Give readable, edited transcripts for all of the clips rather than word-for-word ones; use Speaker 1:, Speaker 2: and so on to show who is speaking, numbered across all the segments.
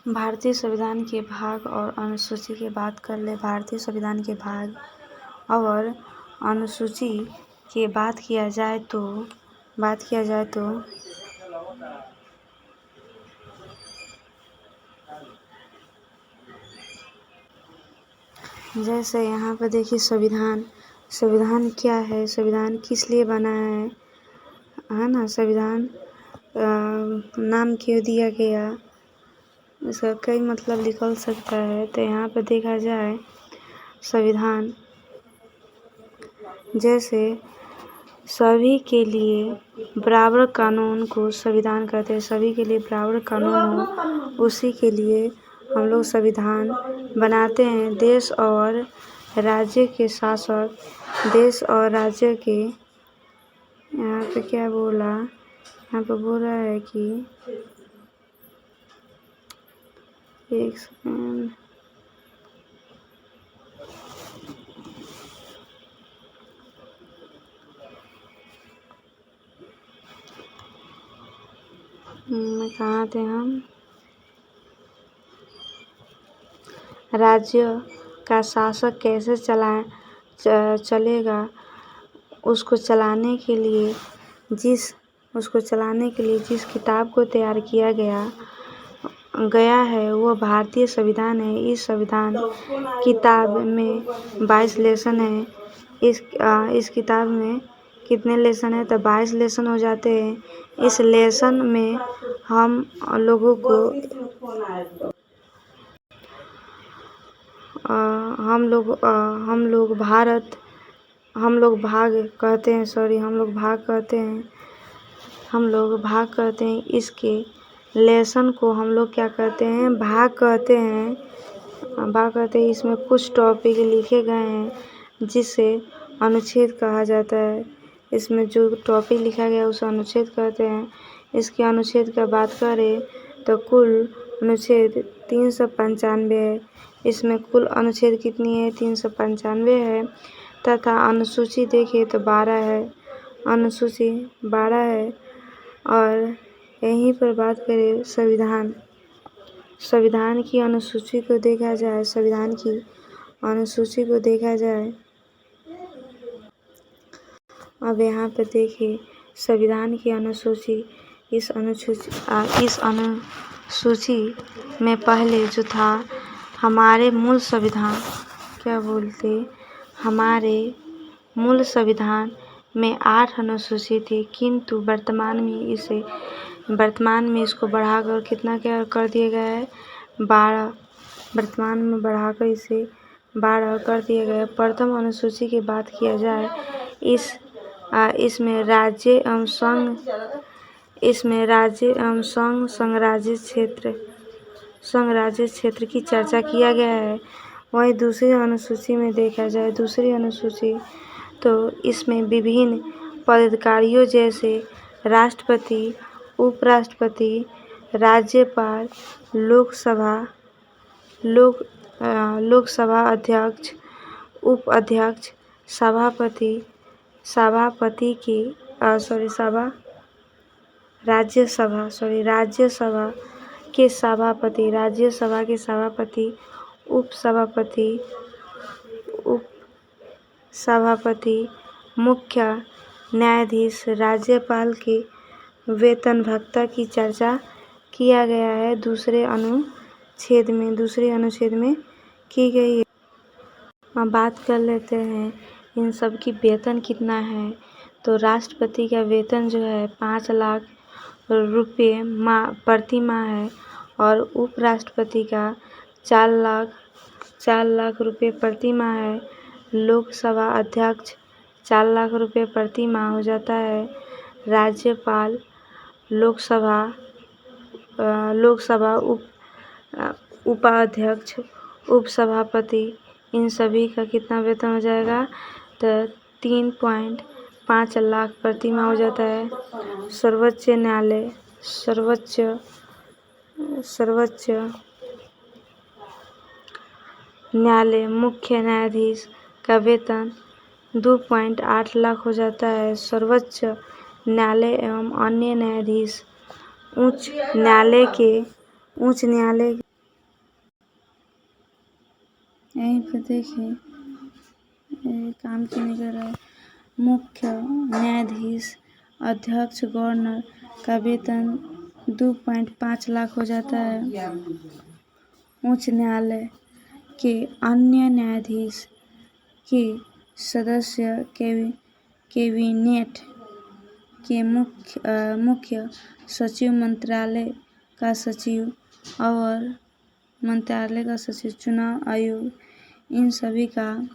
Speaker 1: भारतीय संविधान के भाग और अनुसूची की बात कर ले। भारतीय संविधान के भाग और अनुसूची की बात किया जाए तो जैसे यहाँ पर देखिए संविधान क्या है, संविधान किस लिए बना है ना। संविधान नाम क्यों दिया गया, इसका कई मतलब निकल सकता है। तो यहाँ पर देखा जाए संविधान जैसे सभी के लिए बराबर कानून को संविधान कहते हैं। सभी के लिए बराबर कानून हो, उसी के लिए हम लोग संविधान बनाते हैं। देश और राज्य के शासक, देश और राज्य के, यहाँ पे क्या बोला, यहाँ पे बोल रहा है कि एक सेकेंड, कहाँ थे हम। राज्य का शासक कैसे चलेगा, उसको चलाने के लिए जिस किताब को तैयार किया गया है वो भारतीय संविधान है। इस संविधान किताब में 22 लेसन है। इस किताब में कितने लेसन है, तो 22 लेसन हो जाते हैं। इस लेसन में हम लोगों को हम लोग भाग कहते हैं। इसके लेसन को हम लोग क्या कहते हैं, भाग कहते हैं। इसमें कुछ टॉपिक लिखे गए हैं जिसे अनुच्छेद कहा जाता है। इसमें जो टॉपिक लिखा गया है उसे अनुच्छेद कहते हैं। इसके अनुच्छेद का बात करें तो कुल अनुच्छेद 395 है। इसमें कुल अनुच्छेद कितनी है, 395 है। तथा अनुसूची देखें तो 12 है, अनुसूची 12 है। और यहीं पर बात करें संविधान की अनुसूची को देखा जाए, अब यहाँ पर देखिए संविधान की अनुसूची। इस अनुसूची में पहले जो था हमारे मूल संविधान मूल संविधान में 8 अनुसूची थी, किंतु वर्तमान में इसको बढ़ाकर कितना क्या कर दिया गया है, 12। वर्तमान में बढ़ाकर इसे 12 कर दिया गया है। प्रथम अनुसूची की बात किया जाए, इसमें राज्य एवं संघराज्य क्षेत्र की चर्चा किया गया है। वहीं दूसरी अनुसूची में देखा जाए, तो इसमें विभिन्न पदाधिकारियों जैसे राष्ट्रपति, उपराष्ट्रपति, राज्यपाल, लोकसभा अध्यक्ष, उपाध्यक्ष, राज्यसभा के सभापति, उपसभापति, मुख्य न्यायाधीश, राज्यपाल के वेतन भत्ता की चर्चा किया गया है। दूसरे अनुच्छेद में की गई है। अब बात कर लेते हैं इन सब की वेतन कितना है। तो राष्ट्रपति का वेतन जो है 5 लाख रुपये प्रति माह है, और उपराष्ट्रपति का 4 लाख रुपये प्रति माह है। लोकसभा अध्यक्ष 4 लाख रुपये प्रति माह हो जाता है। राज्यपाल, लोकसभा उपाध्यक्ष, उपसभापति, इन सभी का कितना वेतन हो जाएगा, तो 3.5 लाख प्रति माह हो जाता है। सर्वोच्च न्यायालय मुख्य न्यायाधीश का वेतन 2.8 लाख हो जाता है। सर्वोच्च न्यायालय एवं अन्य न्यायाधीश, उच्च न्यायालय पे देखिए काम क्यों नहीं कर रहा है। मुख्य न्यायाधीश, अध्यक्ष, गवर्नर का वेतन 2.5 लाख हो जाता है। उच्च न्यायालय के अन्य न्यायाधीश के सदस्य कैबिनेट के मुख्य सचिव, मंत्रालय का सचिव, चुनाव आयोग, इन सभी का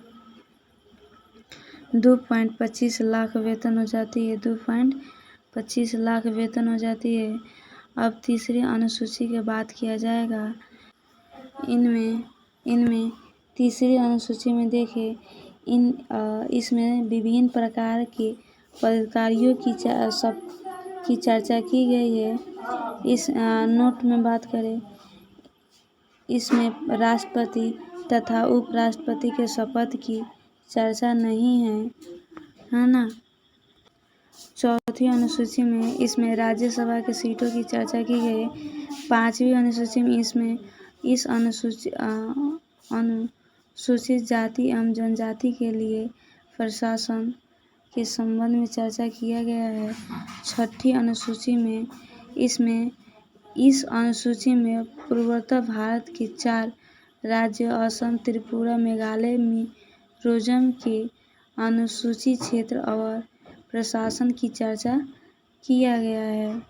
Speaker 1: 2.25 लाख वेतन हो जाती है। 2.25 लाख वेतन हो जाती है। अब तीसरी अनुसूची की बात किया जाएगा। इनमें तीसरी अनुसूची में देखिए इसमें विभिन्न प्रकार के पदाधिकारियों की चर्चा की गई है। इस नोट में बात करें, इसमें राष्ट्रपति तथा उपराष्ट्रपति के शपथ की चर्चा नहीं है ना। चौथी अनुसूची में इसमें राज्यसभा की सीटों की चर्चा की गई है। पांचवी अनुसूची में इसमें इस अनुसूचित जाति एवं जनजाति के लिए प्रशासन के संबंध में चर्चा किया गया है। छठी अनुसूची में इस अनुसूची में पूर्वोत्तर भारत के 4 राज्य असम, त्रिपुरा, मेघालय, मिजोरम के अनुसूचित क्षेत्र और प्रशासन की चर्चा किया गया है।